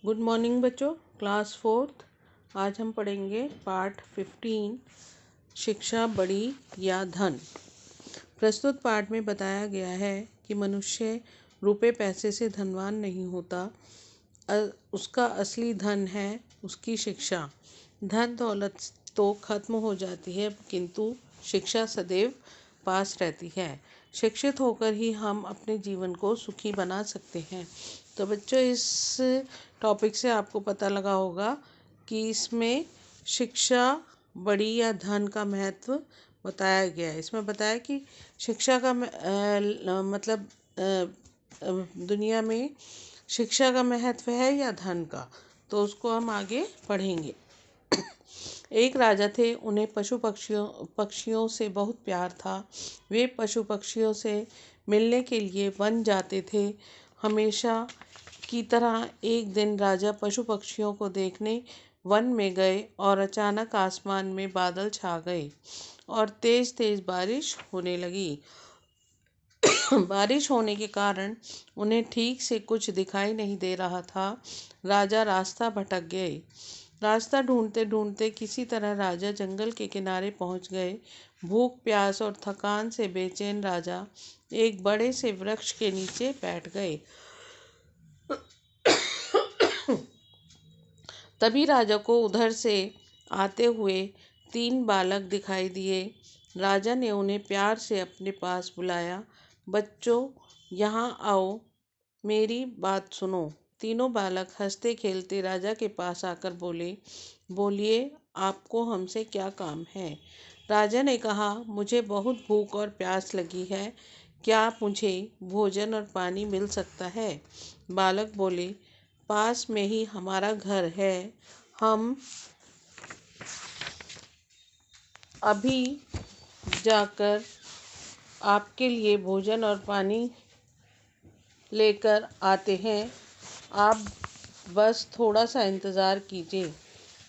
Good morning बच्चों। Class fourth. आज हम पढ़ेंगे पार्ट 15, शिक्षा बड़ी या धन। प्रस्तुत पाठ में बताया गया है कि मनुष्य रुपए पैसे से धनवान नहीं होता, उसका असली धन है उसकी शिक्षा। धन दौलत तो खत्म हो जाती है, किंतु शिक्षा सदैव पास रहती है। शिक्षित होकर ही हम अपने जीवन को सुखी बना सकते हैं। तो बच्चों, इस टॉपिक से आपको पता लगा होगा कि इसमें शिक्षा बड़ी या धन का महत्व बताया गया है। इसमें बताया कि शिक्षा का मतलब दुनिया में शिक्षा का महत्व है या धन का, तो उसको हम आगे पढ़ेंगे। एक राजा थे, उन्हें पशु पक्षियों से बहुत प्यार था। वे पशु पक्षियों से मिलने के लिए वन जाते थे। हमेशा की तरह एक दिन राजा पशु पक्षियों को देखने वन में गए और अचानक आसमान में बादल छा गए और तेज तेज बारिश होने लगी। बारिश होने के कारण उन्हें ठीक से कुछ दिखाई नहीं दे रहा था। राजा रास्ता भटक गए। रास्ता ढूंढते ढूंढते किसी तरह राजा जंगल के किनारे पहुंच गए। भूख प्यास और थकान से बेचैन राजा एक बड़े से वृक्ष के नीचे बैठ गए। तभी राजा को उधर से आते हुए 3 बालक दिखाई दिए। राजा ने उन्हें प्यार से अपने पास बुलाया। बच्चों, यहाँ आओ, मेरी बात सुनो। तीनों बालक हंसते खेलते राजा के पास आकर बोलिए, आपको हमसे क्या काम है? राजा ने कहा, मुझे बहुत भूख और प्यास लगी है, क्या मुझे भोजन और पानी मिल सकता है? बालक बोले, पास में ही हमारा घर है, हम अभी जाकर आपके लिए भोजन और पानी लेकर आते हैं, आप बस थोड़ा सा इंतज़ार कीजिए।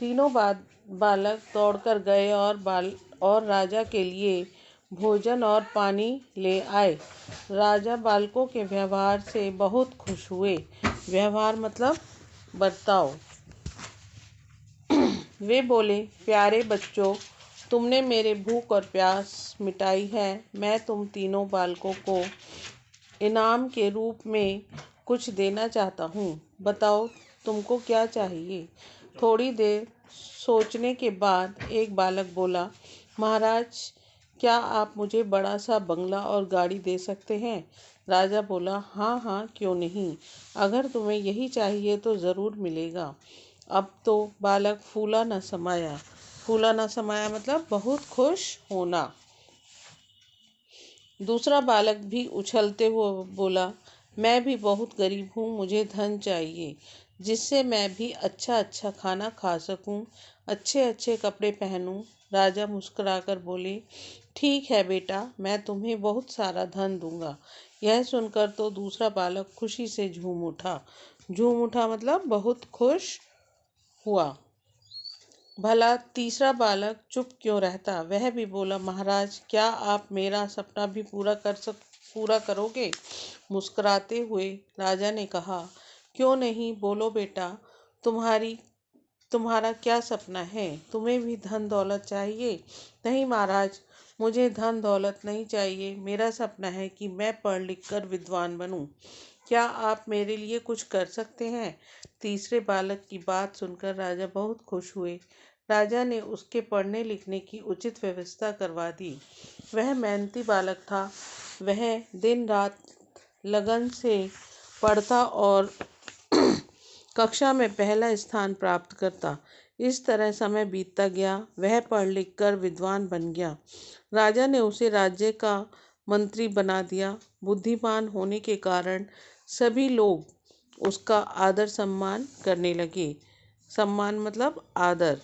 तीनों बालक दौड़कर गए और राजा के लिए भोजन और पानी ले आए। राजा बालकों के व्यवहार से बहुत खुश हुए। व्यवहार मतलब बर्ताव। वे बोले, प्यारे बच्चों, तुमने मेरे भूख और प्यास मिटाई है। मैं तुम तीनों बालकों को इनाम के रूप में कुछ देना चाहता हूँ। बताओ, तुमको क्या चाहिए? थोड़ी देर सोचने के बाद एक बालक बोला, महाराज, क्या आप मुझे बड़ा सा बंगला और गाड़ी दे सकते हैं? राजा बोला, हाँ हाँ, क्यों नहीं। अगर तुम्हें यही चाहिए तो ज़रूर मिलेगा। अब तो बालक फूला न समाया। फूला न समाया मतलब बहुत खुश होना। दूसरा बालक भी उछलते हुए बोला, मैं भी बहुत गरीब हूँ, मुझे धन चाहिए जिससे मैं भी अच्छा अच्छा खाना खा सकूँ, अच्छे अच्छे कपड़े पहनूँ। राजा मुस्कुराकर बोले, ठीक है बेटा, मैं तुम्हें बहुत सारा धन दूंगा। यह सुनकर तो दूसरा बालक खुशी से झूम उठा। झूम उठा मतलब बहुत खुश हुआ। भला तीसरा बालक चुप क्यों रहता? वह भी बोला, महाराज, क्या आप मेरा सपना भी पूरा करोगे? मुस्कुराते हुए राजा ने कहा, क्यों नहीं, बोलो बेटा, तुम्हारा क्या सपना है? तुम्हें भी धन दौलत चाहिए? नहीं महाराज, मुझे धन दौलत नहीं चाहिए। मेरा सपना है कि मैं पढ़ लिख कर विद्वान बनूं। क्या आप मेरे लिए कुछ कर सकते हैं? तीसरे बालक की बात सुनकर राजा बहुत खुश हुए। राजा ने उसके पढ़ने लिखने की उचित व्यवस्था करवा दी। वह मेहनती बालक था। वह दिन रात लगन से पढ़ता और कक्षा में पहला स्थान प्राप्त करता। इस तरह समय बीतता गया। वह पढ़ लिख कर विद्वान बन गया। राजा ने उसे राज्य का मंत्री बना दिया। बुद्धिमान होने के कारण सभी लोग उसका आदर सम्मान करने लगे। सम्मान मतलब आदर।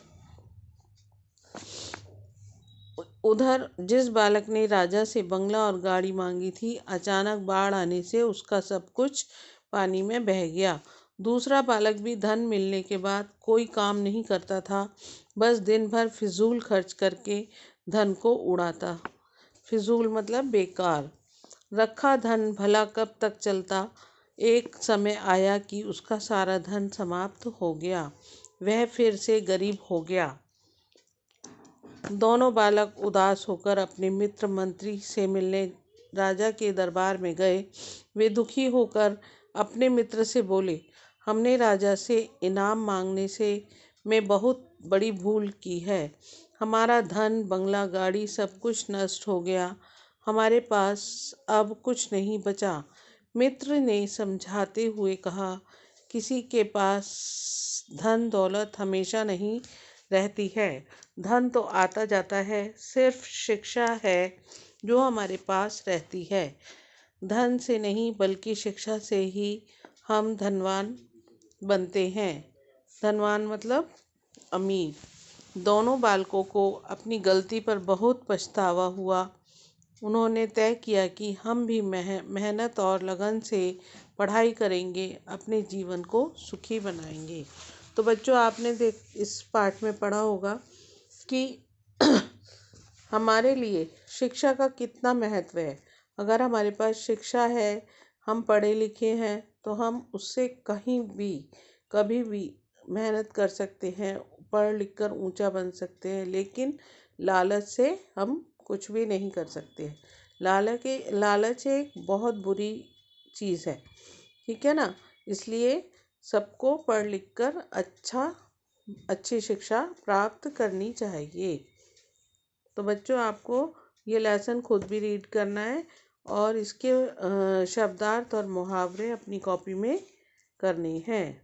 उधर जिस बालक ने राजा से बंगला और गाड़ी मांगी थी, अचानक बाढ़ आने से उसका सब कुछ पानी में बह गया। दूसरा बालक भी धन मिलने के बाद कोई काम नहीं करता था, बस दिन भर फिजूल खर्च करके धन को उड़ाता। फिजूल मतलब बेकार। रखा धन भला कब तक चलता? एक समय आया कि उसका सारा धन समाप्त हो गया। वह फिर से गरीब हो गया। दोनों बालक उदास होकर अपने मित्र मंत्री से मिलने राजा के दरबार में गए। वे दुखी होकर अपने मित्र से बोले, हमने राजा से इनाम मांगने से में बहुत बड़ी भूल की है। हमारा धन, बंगला, गाड़ी सब कुछ नष्ट हो गया। हमारे पास अब कुछ नहीं बचा। मित्र ने समझाते हुए कहा, किसी के पास धन दौलत हमेशा नहीं रहती है। धन तो आता जाता है, सिर्फ शिक्षा है जो हमारे पास रहती है। धन से नहीं बल्कि शिक्षा से ही हम धनवान बनते हैं। धनवान मतलब अमीर। दोनों बालकों को अपनी गलती पर बहुत पछतावा हुआ। उन्होंने तय किया कि हम भी मेहनत और लगन से पढ़ाई करेंगे, अपने जीवन को सुखी बनाएंगे। तो बच्चों, आपने इस पाठ में पढ़ा होगा कि हमारे लिए शिक्षा का कितना महत्व है। अगर हमारे पास शिक्षा है, हम पढ़े लिखे हैं, तो हम उससे कहीं भी कभी भी मेहनत कर सकते हैं, पढ़ लिख कर ऊंचा बन सकते हैं। लेकिन लालच से हम कुछ भी नहीं कर सकते। लालच एक बहुत बुरी चीज़ है, ठीक है ना। इसलिए सबको पढ़ लिख कर अच्छी शिक्षा प्राप्त करनी चाहिए। तो बच्चों, आपको ये लेसन खुद भी रीड करना है और इसके शब्दार्थ और मुहावरे अपनी कॉपी में करने हैं।